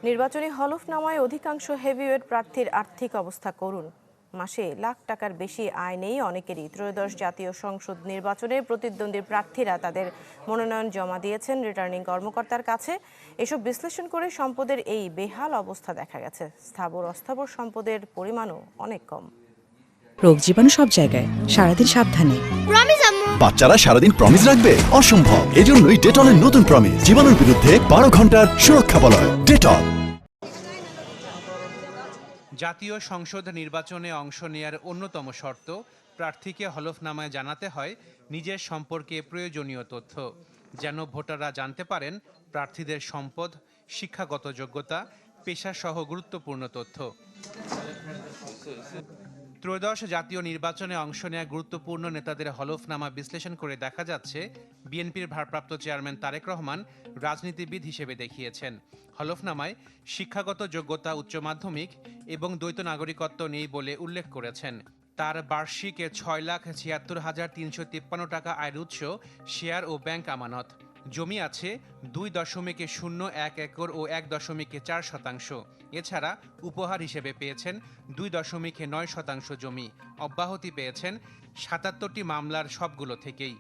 নির্বাচনী হলফনামায় অধিকাংশ হেভিওয়েট প্রার্থীর আর্থিক অবস্থা করুণ। মাসে লাখ টাকার বেশি আয় নেই অনেকেরই। ত্রয়োদশ জাতীয় সংসদ নির্বাচনে প্রতিদ্বন্দ্বী প্রার্থীরা তাদের মনোনয়ন জমা দিয়েছেন রিটার্নিং কর্মকর্তার কাছে। এসব বিশ্লেষণ করে সম্পদের এই বেহাল অবস্থা দেখা গেছে। স্থাবর অস্থাবর সম্পদের পরিমাণও অনেক কম। রোগ জীবাণু সব জায়গায়, সারাদিন সাবধানে। বাচ্চারা সারাদিন প্রমিস রাখবে? অসম্ভব। এজন্যই ডেটলের নতুন প্রমিস, জীবাণুর বিরুদ্ধে 12 ঘন্টার সুরক্ষা বলয়। ডেটল। জাতীয় সংসদ নির্বাচনে অংশ নেয়ার অন্যতম শর্ত প্রার্থীকে হলফনামায় জানাতে হয় নিজের সম্পর্কে প্রয়োজনীয় তথ্য, যেন ভোটাররা জানতে পারেন প্রার্থীদের সম্পদ, শিক্ষাগত যোগ্যতা, পেশাসহ গুরুত্বপূর্ণ তথ্য। ত্রয়োদশ জাতীয় নির্বাচনে অংশ নেয়া গুরুত্বপূর্ণ নেতাদের হলফনামা বিশ্লেষণ করে দেখা যাচ্ছে বিএনপির ভারপ্রাপ্ত চেয়ারম্যান তারেক রহমান রাজনীতিবিদ হিসেবে দেখিয়েছেন। হলফনামায় শিক্ষাগত যোগ্যতা উচ্চ মাধ্যমিক এবং দ্বৈত নাগরিকত্ব নেই বলে উল্লেখ করেছেন। তার বার্ষিক 6,76,353 টাকা আয়ের উৎস শেয়ার ও ব্যাংক আমানত। জমি আছে 2.01 একর ও 1.4 শতাংশ। এছাড়া উপহার হিসেবে পেয়েছেন 2.9 শতাংশ জমি। অব্যাহতি পেয়েছেন 77টি মামলার সবগুলো থেকেই।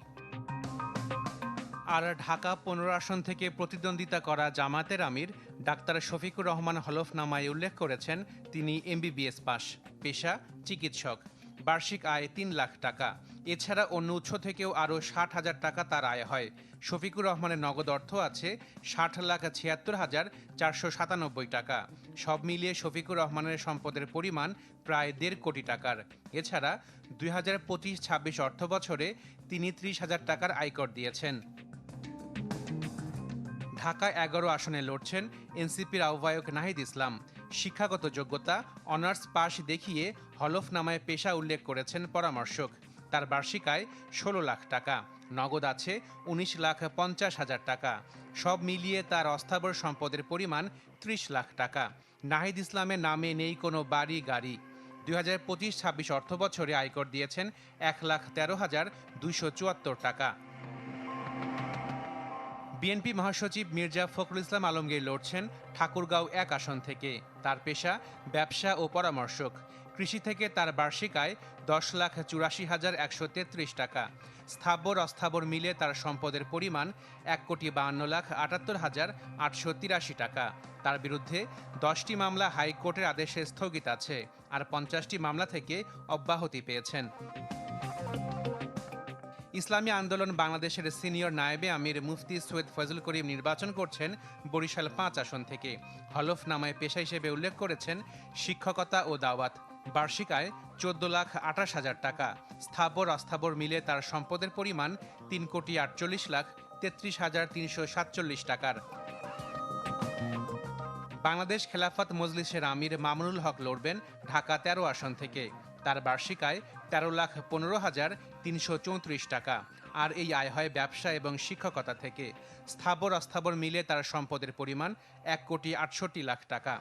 আর ঢাকা 15 আসন থেকে প্রতিদ্বন্দ্বিতা করা জামায়াতের আমির ডাক্তার শফিকুর রহমান হলফনামায় উল্লেখ করেছেন তিনি এমবিবিএস পাস, পেশা চিকিৎসক, বার্ষিক আয় 3 লাখ টাকা। এছাড়া অন্য উৎস থেকেও আরও 60,000 টাকা তার আয় হয়। শফিকুর রহমানের নগদ অর্থ আছে 60,76,497 টাকা। সব মিলিয়ে শফিকুর রহমানের সম্পদের পরিমাণ প্রায় 1.5 কোটি টাকার। এছাড়া 2025-26 অর্থ বছরে তিনি 30,000 টাকার আয়কর দিয়েছেন। ঢাকা 11 আসনে লড়ছেন এনসিপির আহ্বায়ক নাহিদ ইসলাম। শিক্ষাগত যোগ্যতা অনার্স পাস দেখিয়ে হলফনামায় পেশা উল্লেখ করেছেন পরামর্শক। তার বার্ষিক আয় 16 লাখ টাকা। নগদ আছে 19,50,000 টাকা। সব মিলিয়ে তার অস্থাবর সম্পদের পরিমাণ 30 লাখ টাকা। নাহিদ ইসলামের নামে নেই কোনো বাড়ি গাড়ি। 2025-26 অর্থ বছরে আয়কর দিয়েছেন 1,13,274 টাকা। বিএনপি মহাসচিব মির্জা ফখরুল ইসলাম আলমগীর লড়ছেন ঠাকুরগাঁও 1 আসন থেকে। তার পেশা ব্যবসা ও পরামর্শক। কৃষি থেকে তার বার্ষিক আয় 10,84,133 টাকা। স্থাবর অস্থাবর মিলে তার সম্পদের পরিমাণ 1,52,78,883 টাকা। তার বিরুদ্ধে 10টি মামলা হাইকোর্টের আদেশে স্থগিত আছে, আর 50টি মামলা থেকে অব্যাহতি পেয়েছেন। ইসলামী আন্দোলন বাংলাদেশের সিনিয়র নায়েবে আমির মুফতি সৈয়দ ফজল করিম নির্বাচন করছেন বরিশাল 5 আসন থেকে। হলফনামায় পেশা হিসেবে উল্লেখ করেছেন শিক্ষকতা ও দাওয়াত। বার্ষিক আয় 14,28,000 টাকা। স্থাবর অস্থাবর মিলে তার সম্পদের পরিমাণ 3,48,33,347 টাকার। বাংলাদেশ খেলাফত মজলিসের আমির মামুনুল হক লড়বেন ঢাকা 13 আসন থেকে। তার বার্ষিক আয় 13,15,334 টাকা। আর এই আয় হয় ব্যবসা এবং শিক্ষকতা থেকে। স্থাবর অস্থাবর মিলে তার সম্পদের পরিমাণ 1,68,00,000 টাকা।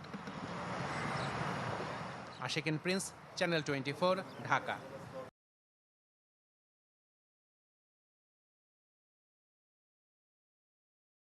Ashikin Prince, channel 24, Dhaka.